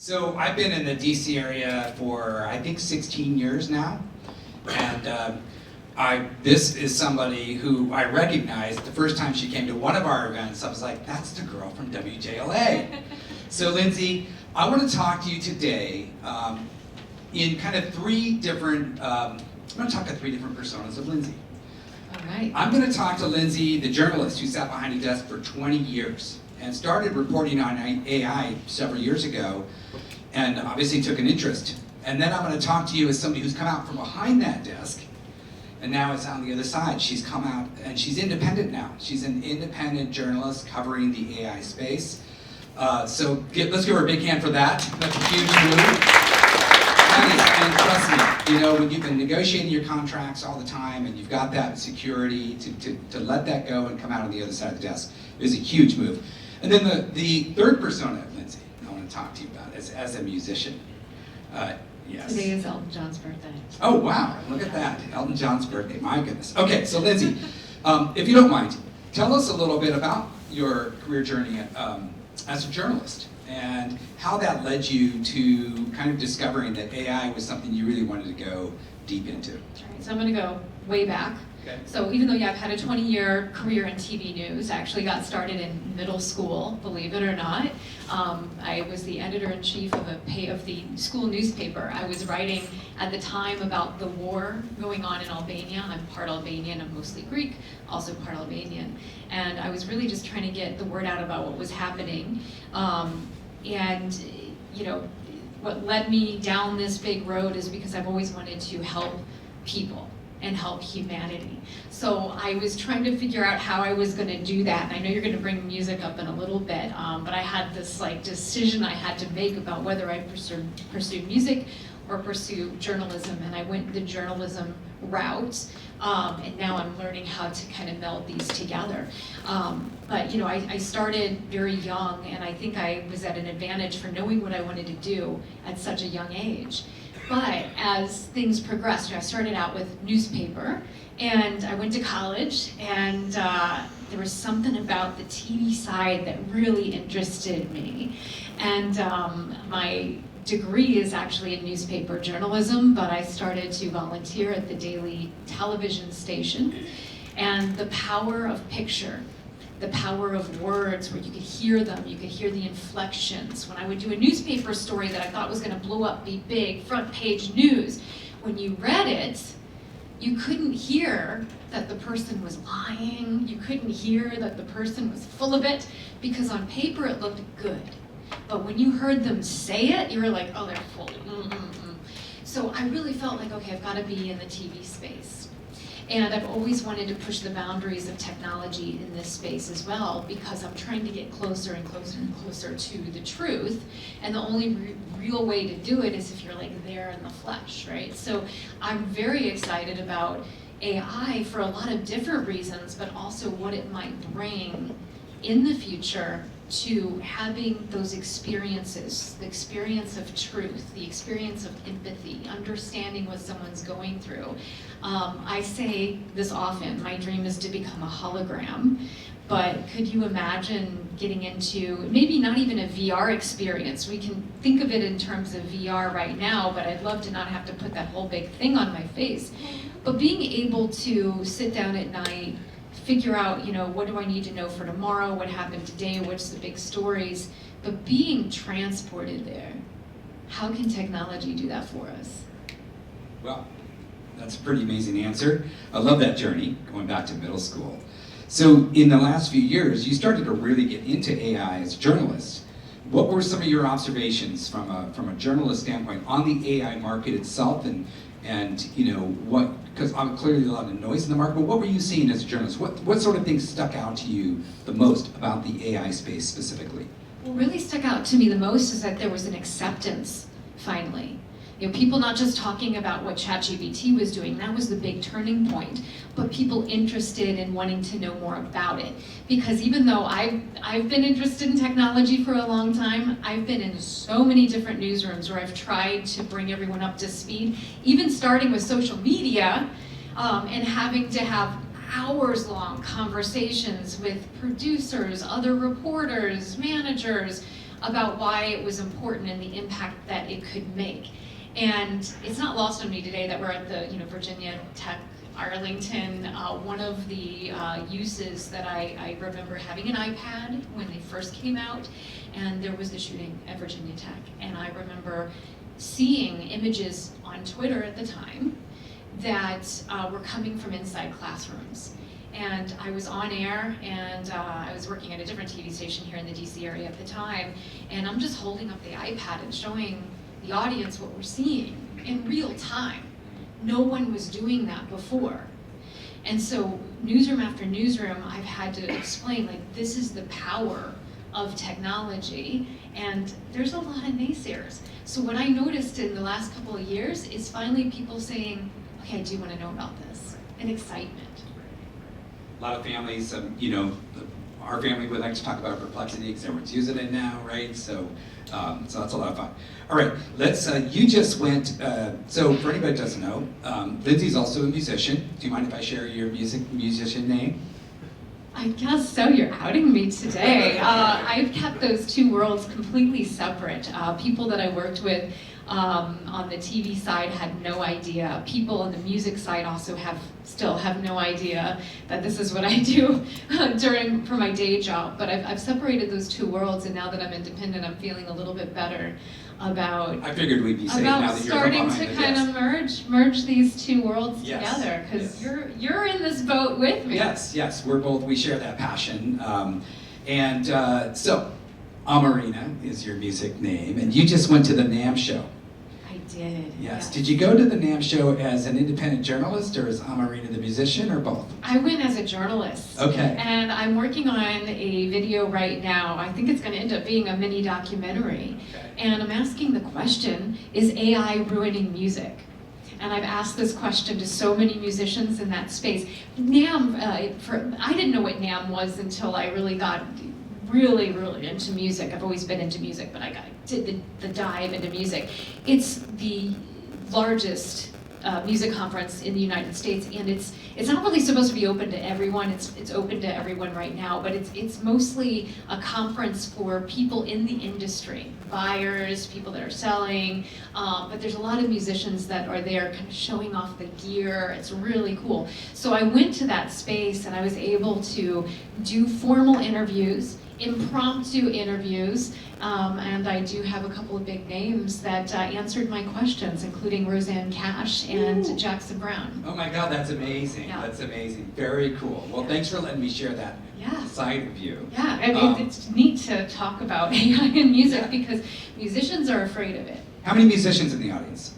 So I've been in the DC area for, I think, 16 years now. And this is somebody who I recognized the first time she came to one of our events. I was like, that's the girl from WJLA. So Lindsey, I want to talk to you today in kind of three different, I'm going to talk to three different personas of Lindsey. All right. I'm going to talk to Lindsey, the journalist who sat behind a desk for 20 years and started reporting on AI several years ago, and obviously took an interest. And then I'm going to talk to you as somebody who's come out from behind that desk, and now is on the other side. She's come out, and she's independent now. She's an independent journalist covering the AI space. Let's give her a big hand for that. That's a huge move. And trust me, you know, when you've been negotiating your contracts all the time and you've got that security to let that go and come out on the other side of the desk is a huge move. And then the third persona of Lindsey I want to talk to you about is as a musician. Yes. Today is Elton John's birthday. Oh, wow, look at that. Elton John's birthday, my goodness. Okay, so Lindsey, if you don't mind, tell us a little bit about your career journey as a journalist and how that led you to kind of discovering that AI was something you really wanted to go deep into. All right, so I'm going to go way back. Okay. So even though I've had a 20-year career in TV news, I actually got started in middle school, believe it or not. I was the editor-in-chief of the school newspaper. I was writing at the time about the war going on in Albania. I'm part Albanian, I'm mostly Greek, also part Albanian. And I was really just trying to get the word out about what was happening. And you know, what led me down this big road is because I've always wanted to help people and help humanity. So I was trying to figure out how I was going to do that. And I know you're going to bring music up in a little bit, but I had this decision I had to make about whether I'd pursue music or pursue journalism, and I went the journalism route. And now I'm learning how to kind of meld these together. But you know, I started very young, and I think I was at an advantage for knowing what I wanted to do at such a young age. But as things progressed, I started out with newspaper, and I went to college, and there was something about the TV side that really interested me. And my degree is actually in newspaper journalism, but I started to volunteer at the daily television station. And the power of picture, the power of words where you could hear them, you could hear the inflections. When I would do a newspaper story that I thought was going to blow up, be big, front page news, when you read it, you couldn't hear that the person was lying, you couldn't hear that the person was full of it, because on paper it looked good. But when you heard them say it, you were like, oh, they're full. So I really felt like, okay, I've got to be in the TV space. And I've always wanted to push the boundaries of technology in this space as well, because I'm trying to get closer and closer and closer to the truth. And the only real way to do it is if you're like there in the flesh, right? So I'm very excited about AI for a lot of different reasons, but also what it might bring in the future to having those experiences, the experience of truth, the experience of empathy, understanding what someone's going through. I say this often, my dream is to become a hologram, but could you imagine getting into maybe not even a VR experience? We can think of it in terms of VR right now, but I'd love to not have to put that whole big thing on my face. But being able to sit down at night, figure out, you know, what do I need to know for tomorrow, what happened today, what's the big stories, but being transported there. How can technology do that for us? Well, that's a pretty amazing answer. I love that journey, going back to middle school. So in the last few years, you started to really get into AI as a journalist. What were some of your observations from a journalist standpoint on the AI market itself, and you know, what, because clearly a lot of noise in the market, but what were you seeing as a journalist? What sort of things stuck out to you the most about the AI space specifically? What really stuck out to me the most is that there was an acceptance, finally. You know, people not just talking about what ChatGPT was doing, that was the big turning point, but people interested in wanting to know more about it. Because even though I've been interested in technology for a long time, I've been in so many different newsrooms where I've tried to bring everyone up to speed, even starting with social media, and having to have hours-long conversations with producers, other reporters, managers, about why it was important and the impact that it could make. And it's not lost on me today that we're at the Virginia Tech Arlington. One of the uses that I remember having an iPad when they first came out, and there was the shooting at Virginia Tech. And I remember seeing images on Twitter at the time that were coming from inside classrooms. And I was on air, and I was working at a different TV station here in the DC area at the time, and I'm just holding up the iPad and showing the audience what we're seeing in real time. No one was doing that before. And so newsroom after newsroom, I've had to explain, like, this is the power of technology, and there's a lot of naysayers. So what I noticed in the last couple of years is finally people saying, okay, I do want to know about this, and excitement. A lot of families, our family would like to talk about Perplexity because everyone's using it now, right? So that's a lot of fun. All right, let's, you just went, so for anybody that doesn't know, Lindsey's also a musician. Do you mind if I share your musician name? I guess so, you're outing me today. I've kept those two worlds completely separate. People that I worked with on the TV side had no idea. People on the music side also still have no idea that this is what I do for my day job. But I've separated those two worlds, and now that I'm independent, I'm feeling a little bit better about. I figured we'd be safe now that you're starting to kind of merge these two worlds together, because you're in this boat with me. Yes, we share that passion, so Amarina is your music name, and you just went to the NAMM show. I did. Yes. Did you go to the NAMM show as an independent journalist, or as Amarina the musician, or both? I went as a journalist. Okay. And I'm working on a video right now. I think it's going to end up being a mini documentary. Okay. And And I'm asking the question, is AI ruining music? And I've asked this question to so many musicians in that space. NAMM, I didn't know what NAMM was until I really got really into music. I've always been into music, but I did the dive into music. It's the largest music conference in the United States, and it's not really supposed to be open to everyone. It's open to everyone right now, but it's mostly a conference for people in the industry, buyers, people that are selling, but there's a lot of musicians that are there kind of showing off the gear. It's really cool. So I went to that space, and I was able to do formal interviews, impromptu interviews, and I do have a couple of big names that answered my questions, including Roseanne Cash and Jackson Brown. oh my God, that's amazing. Yeah. That's amazing. Very cool. Well, thanks for letting me share that Yeah. side of you. Yeah, I mean, it's neat to talk about AI in music because musicians are afraid of it. How many musicians in the audience?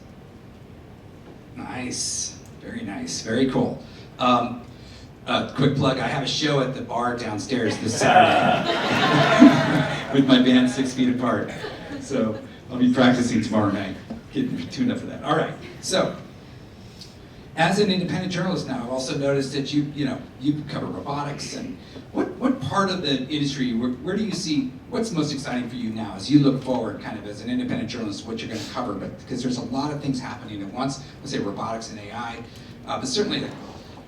Nice. Very nice. Very cool. Quick plug, I have a show at the bar downstairs this Saturday with my band 6 Feet Apart. So I'll be practicing tomorrow night, getting tuned up for that. All right, so as an independent journalist now, I've also noticed that you cover robotics, and what part of the industry, where do you see, what's most exciting for you now as you look forward kind of as an independent journalist, what you're going to cover, but because there's a lot of things happening at once, let's say robotics and AI, but certainly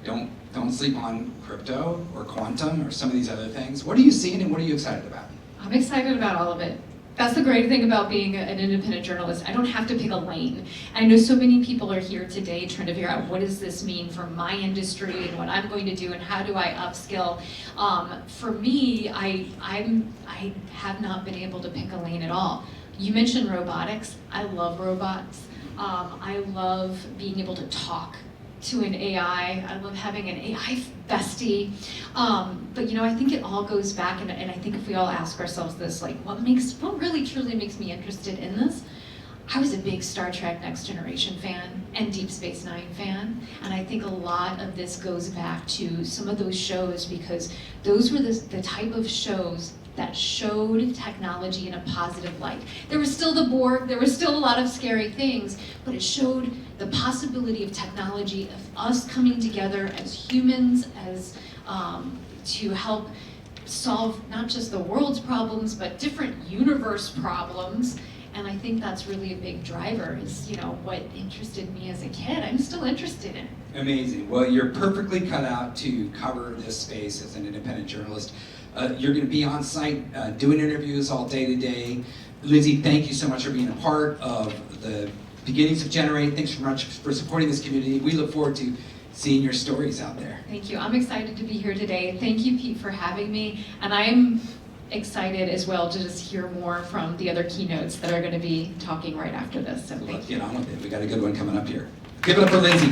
don't sleep on crypto or quantum or some of these other things. What are you seeing and what are you excited about? I'm excited about all of it. That's the great thing about being an independent journalist. I don't have to pick a lane. I know so many people are here today trying to figure out what does this mean for my industry and what I'm going to do and how do I upskill. For me, I have not been able to pick a lane at all. You mentioned robotics. I love robots. I love being able to talk to an AI. I love having an AI bestie. But I think it all goes back, and I think if we all ask ourselves this, like, what really truly makes me interested in this? I was a big Star Trek Next Generation fan and Deep Space Nine fan, and I think a lot of this goes back to some of those shows because those were the type of shows that showed technology in a positive light. There was still the Borg, there was still a lot of scary things, but it showed the possibility of technology, of us coming together as humans, as to help solve not just the world's problems, but different universe problems. And I think that's really a big driver, is what interested me as a kid. I'm still interested in it. Amazing. Well, you're perfectly cut out to cover this space as an independent journalist. You're going to be on site doing interviews all day today. Lindsey, thank you so much for being a part of the beginnings of GNRT. Thanks so much for supporting this community. We look forward to seeing your stories out there. Thank you. I'm excited to be here today. Thank you, Pete, for having me. And I'm excited as well to just hear more from the other keynotes that are going to be talking right after this. So Let's get on with it. We got a good one coming up here. Give it up for Lindsey.